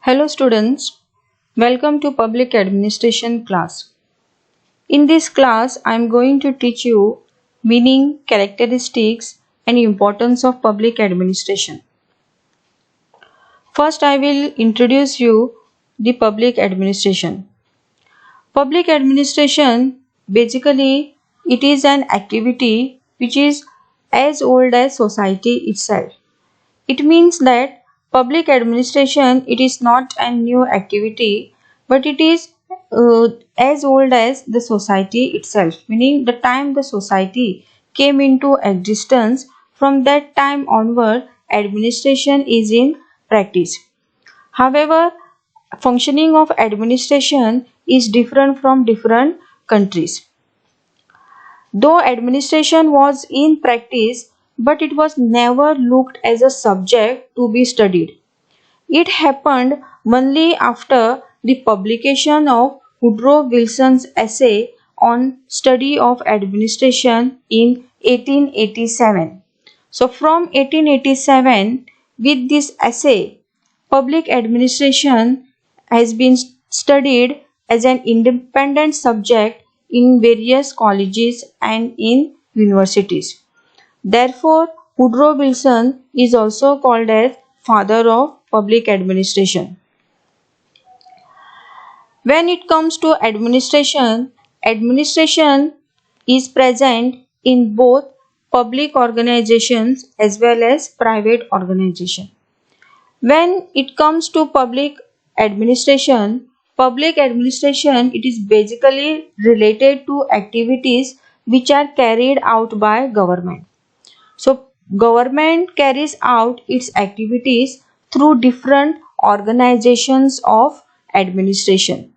Hello students, welcome to Public Administration class. In this class, I am going to teach you meaning, characteristics and importance of public administration. First, I will introduce you the public administration. Public administration basically it is an activity which is as old as society itself. It means that public administration it is not a new activity but it is as old as the society itself, meaning the time the society came into existence. From that time onward administration is in practice. However, functioning of administration is different from different countries. Though administration was in practice, but it was never looked as a subject to be studied. It happened only after the publication of Woodrow Wilson's essay on study of administration in 1887. So from 1887, with this essay, public administration has been studied as an independent subject in various colleges and in universities. Therefore, Woodrow Wilson is also called as father of public administration. When it comes to administration, administration is present in both public organizations as well as private organizations. When it comes to public administration it is basically related to activities which are carried out by government. So government carries out its activities through different organizations of administration.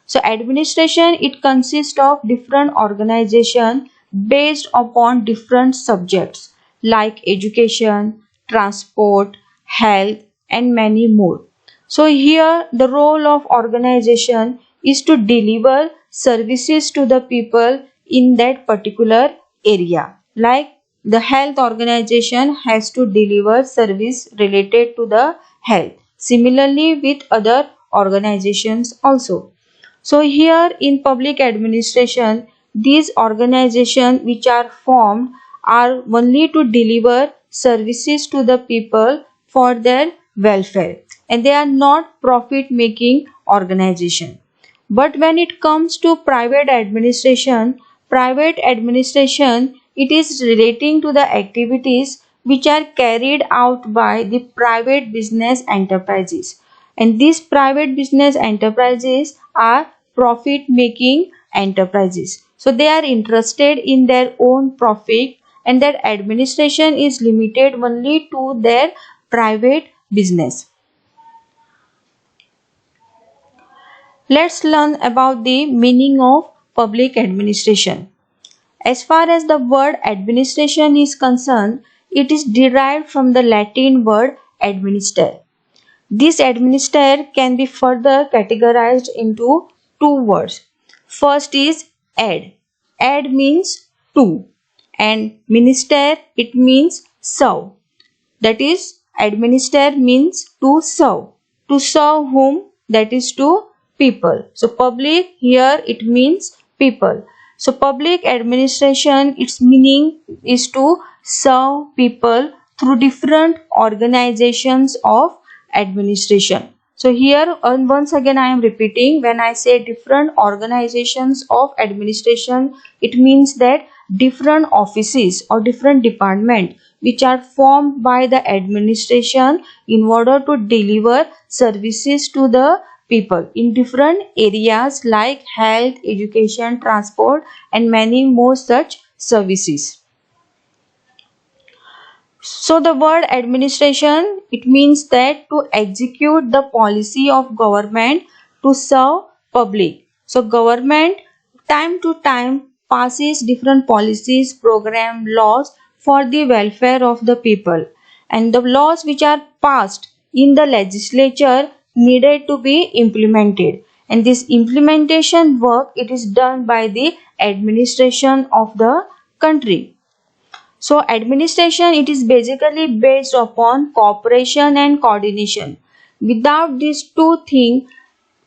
So administration it consists of different organizations based upon different subjects like education, transport, health and many more. So here the role of organization is to deliver services to the people in that particular area. Like the health organization has to deliver service related to the health. Similarly with other organizations also. So here in public administration, these organizations which are formed are only to deliver services to the people for their welfare, and they are not profit making organization. But when it comes to private administration it is relating to the activities which are carried out by the private business enterprises, and these private business enterprises are profit making enterprises. So they are interested in their own profit and their administration is limited only to their private business. Let's learn about the meaning of public administration. As far as the word administration is concerned, it is derived from the Latin word administer. This administer can be further categorized into two words. First is ad. Ad means to, and minister it means serve. That is, administer means to serve. To serve whom? That is to people. So public here it means people. So public administration its meaning is to serve people through different organizations of administration. So here once again I am repeating, when I say different organizations of administration it means that different offices or different department which are formed by the administration in order to deliver services to the people in different areas like health, education, transport and many more such services. So the word administration it means that to execute the policy of government to serve public. So government time to time passes different policies, program, laws for the welfare of the people, and the laws which are passed in the legislature needed to be implemented, and this implementation work it is done by the administration of the country. So administration it is basically based upon cooperation and coordination. Without these two things,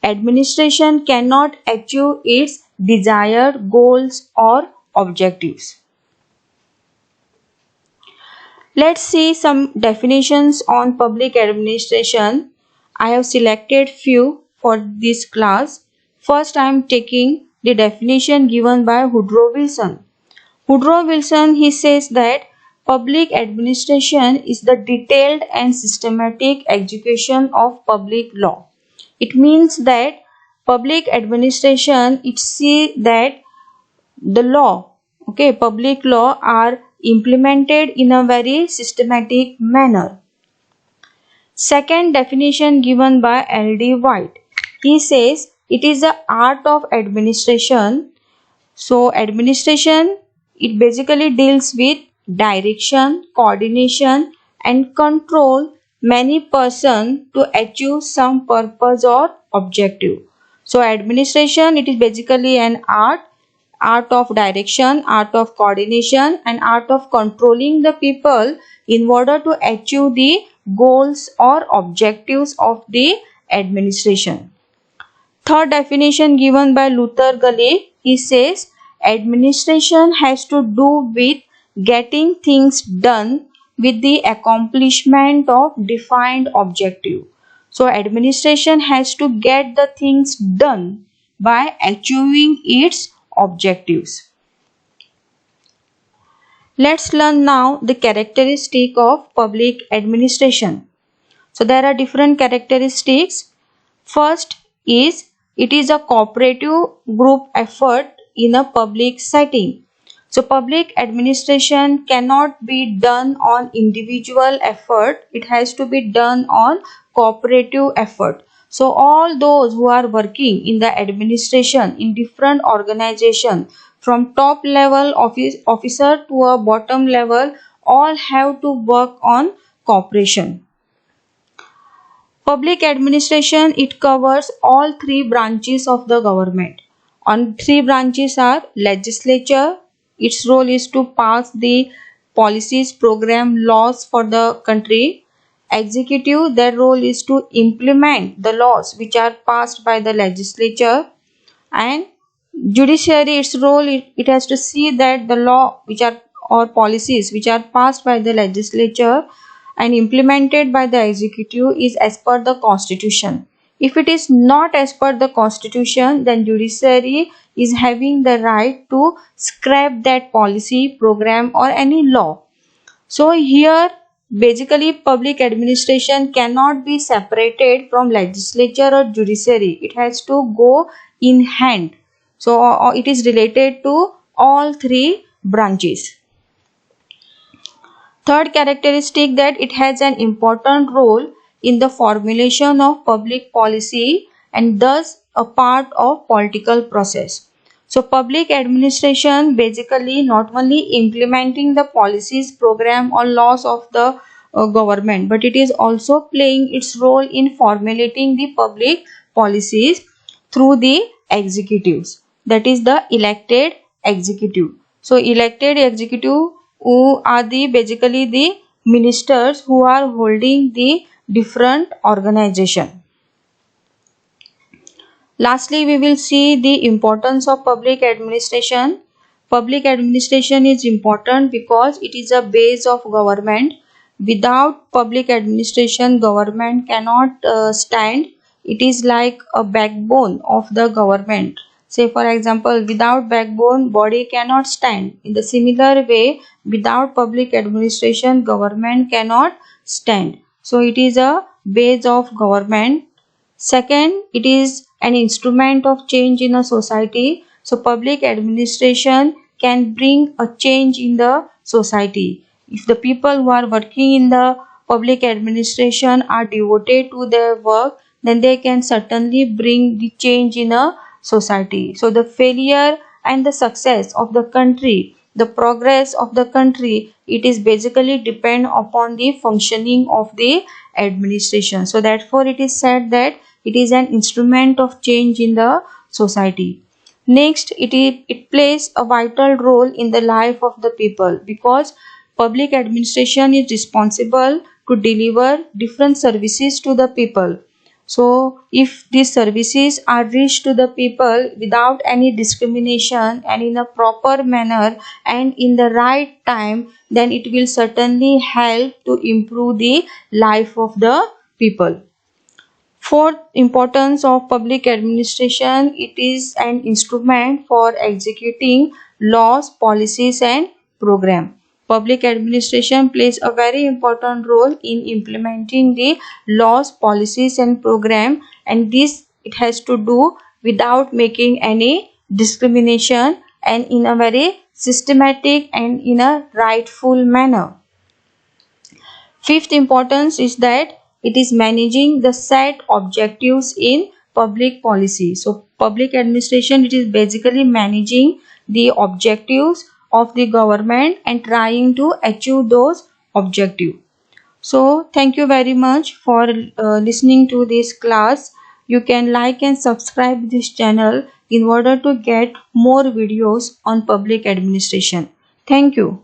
administration cannot achieve its desired goals or objectives. Let's see some definitions on public administration. I have selected few for this class. First, I am taking the definition given by Woodrow Wilson. Woodrow Wilson, he says that public administration is the detailed and systematic execution of public law. It means that public administration, it see that the law, public law are implemented in a very systematic manner. Second definition given by L.D. White. He says it is the art of administration. So administration, it basically deals with direction, coordination and control many person to achieve some purpose or objective. So administration, it is basically an art of direction, art of coordination and art of controlling the people in order to achieve the goals or objectives of the administration. Third definition given by Luther Gulick, he says administration has to do with getting things done with the accomplishment of defined objective. So administration has to get the things done by achieving its objectives. Let's learn now the characteristic of public administration. So there are different characteristics. First is it is a cooperative group effort in a public setting. So public administration cannot be done on individual effort. It has to be done on cooperative effort. So all those who are working in the administration in different organizations, from top level officer to a bottom level, all have to work on cooperation. Public administration, it covers all three branches of the government. On three branches are legislature, its role is to pass the policies, program, laws for the country. Executive, their role is to implement the laws which are passed by the legislature. And judiciary, its role, it has to see that the law which are or policies which are passed by the legislature and implemented by the executive is as per the constitution. If it is not as per the constitution, then judiciary is having the right to scrap that policy, program or any law. So here basically public administration cannot be separated from legislature or judiciary. It has to go in hand. So it is related to all three branches. Third characteristic, that it has an important role in the formulation of public policy and thus a part of political process. So public administration basically not only implementing the policies, program or laws of the government, but it is also playing its role in formulating the public policies through the executives, that is the elected executive. So elected executive who are basically the ministers who are holding the different organization. Lastly, we will see the importance of public administration. Public administration is important because it is a base of government. Without public administration, government cannot stand. It is like a backbone of the government. Say for example, without backbone, body cannot stand. In the similar way, without public administration, government cannot stand. So it is a base of government. Second, it is an instrument of change in a society. So public administration can bring a change in the society. If the people who are working in the public administration are devoted to their work, then they can certainly bring the change in a society. So the failure and the success of the country, the progress of the country, it is basically depend upon the functioning of the administration. So therefore it is said that it is an instrument of change in the society. Next, it plays a vital role in the life of the people because public administration is responsible to deliver different services to the people. So if these services are reached to the people without any discrimination and in a proper manner and in the right time, then it will certainly help to improve the life of the people. Fourth importance of public administration, it is an instrument for executing laws, policies and program. Public administration plays a very important role in implementing the laws, policies and program, and this it has to do without making any discrimination and in a very systematic and in a rightful manner. Fifth importance is that it is managing the set objectives in public policy. So public administration, it is basically managing the objectives of the government and trying to achieve those objectives. So thank you very much for listening to this class. You can like and subscribe this channel in order to get more videos on public administration. Thank you.